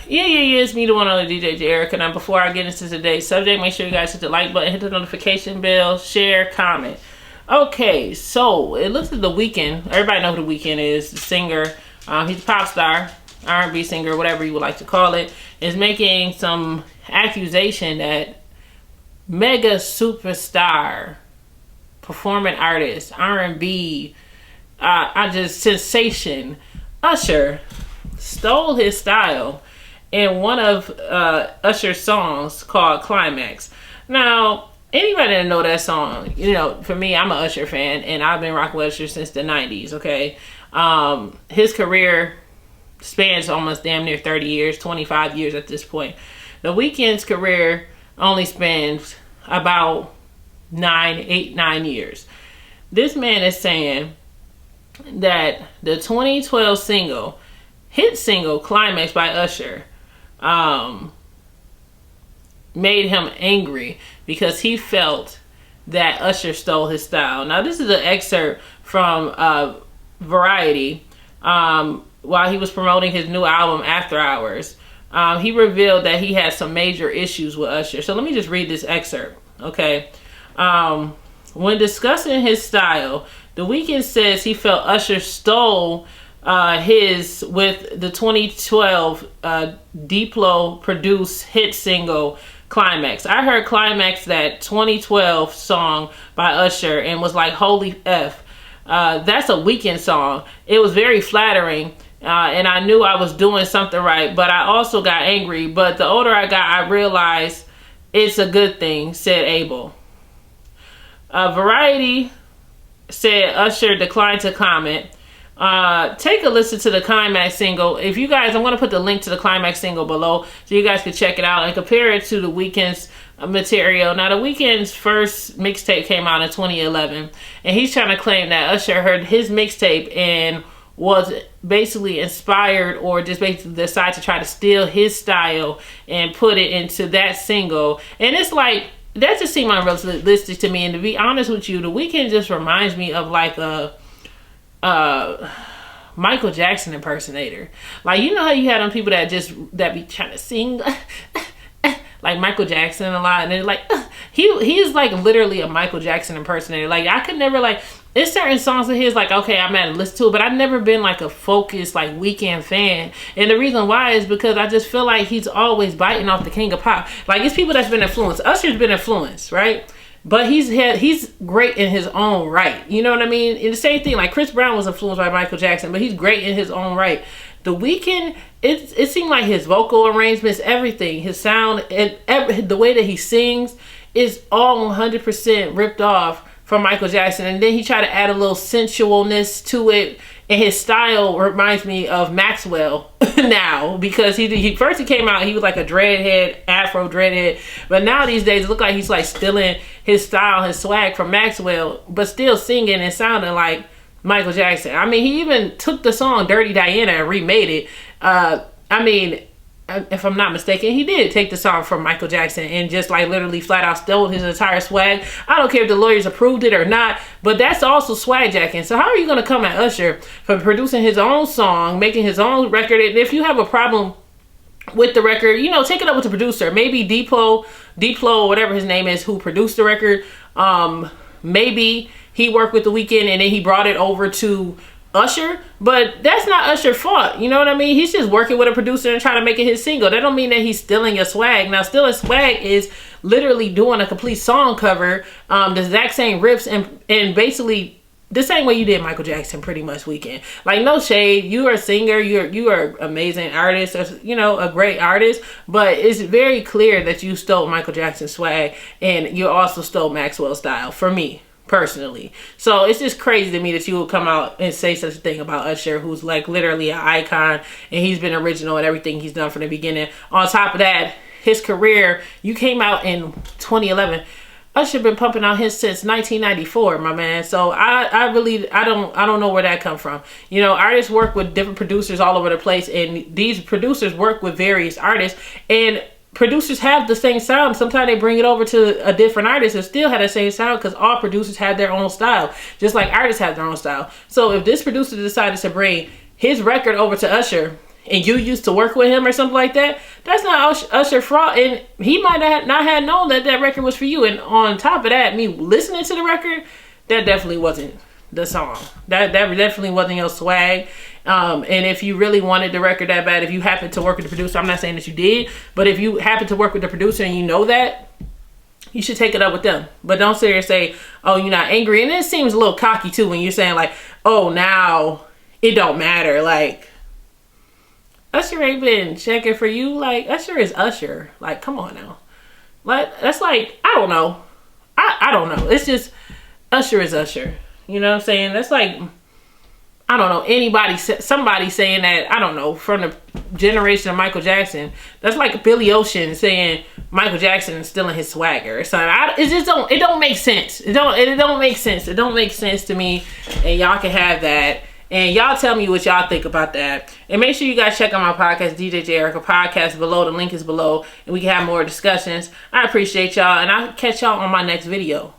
Yeah, it's me, the one on the DJ Erica. Now, before I get into today's subject, make sure you guys hit the like button, hit the notification bell, share, comment. Okay, so it looks like The Weeknd. Everybody know who The Weeknd is, the singer. He's a pop star, R&B singer, whatever you would like to call it, is making some accusation that mega superstar, performing artist, R&B, sensation, Usher, stole his style in one of Usher's songs called Climax. Now, anybody that know that song, for me, I'm an Usher fan, and I've been rocking with Usher since the 90s, okay? His career spans almost damn near 30 years, 25 years at this point. The Weeknd's career only spans about 9 years. This man is saying that the 2012 hit single Climax by Usher made him angry because he felt that Usher stole his style. Now, this is an excerpt from Variety while he was promoting his new album After Hours. He revealed that he had some major issues with Usher. So let me just read this excerpt, okay? When discussing his style, The Weeknd says he felt Usher stole his with the 2012 Diplo produced hit single Climax. I heard Climax, that 2012 song by Usher, and was like, holy F. That's a Weeknd song. It was very flattering, and I knew I was doing something right, but I also got angry. But the older I got, I realized it's a good thing, said Abel. Variety said Usher declined to comment. Take a listen to the Climax single. If you guys, I'm going to put the link to the Climax single below so you guys can check it out and compare it to The Weeknd's material. Now, The Weeknd's first mixtape came out in 2011, and he's trying to claim that Usher heard his mixtape and was basically inspired, or just basically decided to try to steal his style and put it into that single. And it's like, that just seemed unrealistic to me. And to be honest with you, The Weeknd just reminds me of like a Michael Jackson impersonator. Like, you know how you had them people that be trying to sing like Michael Jackson a lot, and they're like he is like literally a Michael Jackson impersonator. Like, I could never, like, it's certain songs of his, like, okay, I'm at to listen to it, but I've never been like a focused like Weeknd fan. And the reason why is because I just feel like he's always biting off the king of pop. Like, it's people that's been influenced. Usher's been influenced, right? But he's great in his own right. You know what I mean? And the same thing, like Chris Brown was influenced by Michael Jackson, but he's great in his own right. The Weeknd, it seemed like his vocal arrangements, everything, his sound, and the way that he sings is all 100% ripped off from Michael Jackson. And then he tried to add a little sensualness to it. And his style reminds me of Maxwell now, because he first came out, he was like a afro dreadhead, but now these days it looks like he's like stealing his style, his swag from Maxwell, but still singing and sounding like Michael Jackson. I mean, he even took the song Dirty Diana and remade it. I mean, if I'm not mistaken, he did take the song from Michael Jackson and just like literally flat out stole his entire swag. I don't care if the lawyers approved it or not, but that's also swag jacking. So how are you going to come at Usher for producing his own song, making his own record? And if you have a problem with the record, take it up with the producer. Maybe Diplo, whatever his name is, who produced the record. Maybe he worked with The Weeknd and then he brought it over to Usher, but that's not Usher's fault. You know what I mean? He's just working with a producer and trying to make it his single. That don't mean that he's stealing your swag. Now, stealing swag is literally doing a complete song cover, the exact same riffs and basically the same way you did Michael Jackson, pretty much, Weeknd. Like, no shade, you are a singer, you are an amazing artist, a great artist, but it's very clear that you stole Michael Jackson's swag and you also stole Maxwell's style, for me personally. So it's just crazy to me that you would come out and say such a thing about Usher, who's like literally an icon, and he's been original in everything he's done from the beginning. On top of that, his career, you came out in 2011. Usher been pumping out hits since 1994, my man. So I don't know where that come from. Artists work with different producers all over the place, and these producers work with various artists, and producers have the same sound. Sometimes they bring it over to a different artist and still have the same sound, because all producers have their own style, just like artists have their own style. So if this producer decided to bring his record over to Usher, and you used to work with him or something like that, that's not Usher fraud. And he might not have known that that record was for you. And on top of that, me listening to the record, that definitely wasn't the song. That definitely wasn't your swag. And if you really wanted the record that bad, if you happened to work with the producer, I'm not saying that you did, but if you happen to work with the producer and you know that, you should take it up with them. But don't sit here and say, oh, you're not angry. And it seems a little cocky too when you're saying like, oh, now it don't matter. Like, Usher ain't been checking for you. Like, Usher is Usher. Like, come on now. Like, that's like, I don't know. I don't know. It's just, Usher is Usher. You know what I'm saying? That's like, I don't know, somebody saying that, I don't know, from the generation of Michael Jackson. That's like Billy Ocean saying Michael Jackson is stealing his swagger or something. It don't make sense. It don't make sense. It don't make sense to me. And y'all can have that. And y'all tell me what y'all think about that. And make sure you guys check out my podcast, DJ J Erica Podcast, below. The link is below. And we can have more discussions. I appreciate y'all. And I'll catch y'all on my next video.